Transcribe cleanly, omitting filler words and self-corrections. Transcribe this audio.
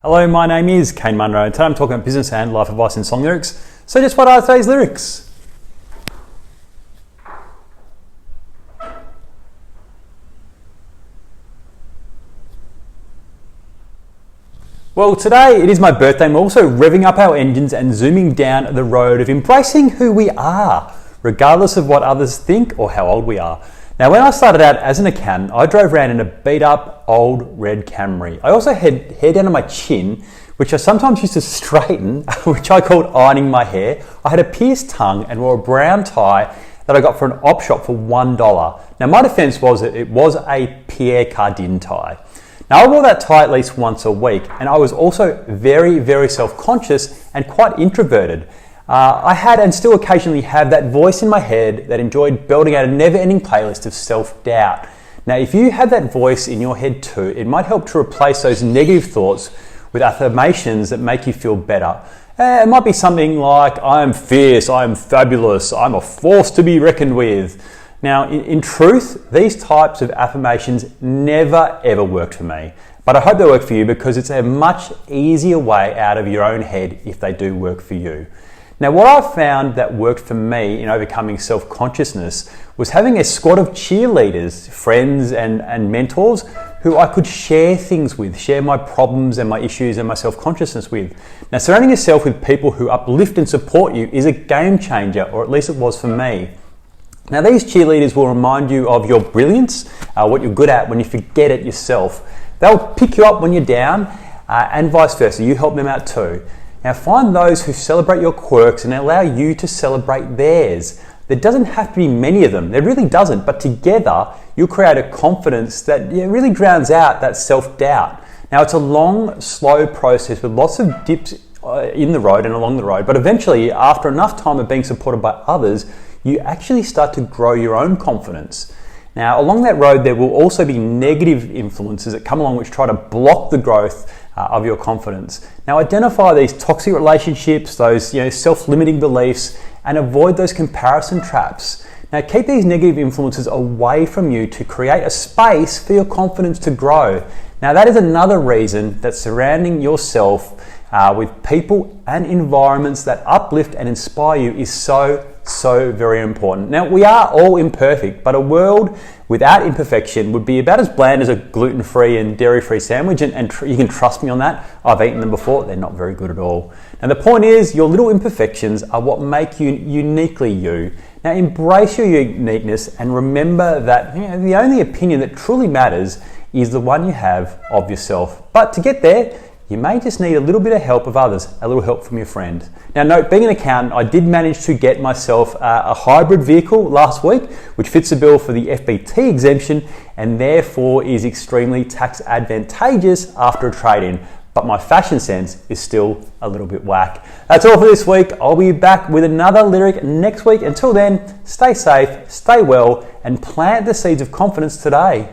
Hello, my name is Kane Munro, and today I'm talking about business and life advice in song lyrics. So just what are today's lyrics? Well, today it is my birthday and we're also revving up our engines and zooming down the road of embracing who we are, regardless of what others think or how old we are. Now, when I started out as an accountant, I drove around in a beat up old red Camry. I also had hair down to my chin, which I sometimes used to straighten, which I called ironing my hair. I had a pierced tongue and wore a brown tie that I got from an op shop for $1. Now, my defense was that it was a Pierre Cardin tie. Now, I wore that tie at least once a week, and I was also very, very self-conscious and quite introverted. I had and still occasionally have that voice in my head that enjoyed building out a never-ending playlist of self-doubt. Now, if you have that voice in your head too, it might help to replace those negative thoughts with affirmations that make you feel better. It might be something like, I am fierce, I am fabulous, I'm a force to be reckoned with. Now, in truth, these types of affirmations never ever worked for me. But I hope they work for you because it's a much easier way out of your own head if they do work for you. Now, what I found that worked for me in overcoming self-consciousness was having a squad of cheerleaders, friends and mentors who I could share things with, share my problems and my issues and my self-consciousness with. Now, surrounding yourself with people who uplift and support you is a game changer, or at least it was for me. Now, these cheerleaders will remind you of your brilliance, what you're good at when you forget it yourself. They'll pick you up when you're down and vice versa. You help them out too. Now, find those who celebrate your quirks and allow you to celebrate theirs. There doesn't have to be many of them. There really doesn't. But together, you'll create a confidence that really drowns out that self-doubt. Now, it's a long, slow process with lots of dips in the road and along the road. But eventually, after enough time of being supported by others, you actually start to grow your own confidence. Now, along that road, there will also be negative influences that come along which try to block the growth of your confidence. Now, identify these toxic relationships, those self-limiting beliefs, and avoid those comparison traps. Now, keep these negative influences away from you to create a space for your confidence to grow. Now, that is another reason that surrounding yourself with people and environments that uplift and inspire you is so very important. Now, we are all imperfect, but a world without imperfection would be about as bland as a gluten-free and dairy-free sandwich, and you can trust me on that. I've eaten them before. They're not very good at all. Now, the point is, your little imperfections are what make you uniquely you. Now, embrace your uniqueness and remember that the only opinion that truly matters is the one you have of yourself. But to get there, you may just need a little bit of help of others, a little help from your friend. Now, note, being an accountant, I did manage to get myself a hybrid vehicle last week, which fits the bill for the FBT exemption and therefore is extremely tax advantageous after a trade-in. But my fashion sense is still a little bit whack. That's all for this week. I'll be back with another lyric next week. Until then, stay safe, stay well, and plant the seeds of confidence today.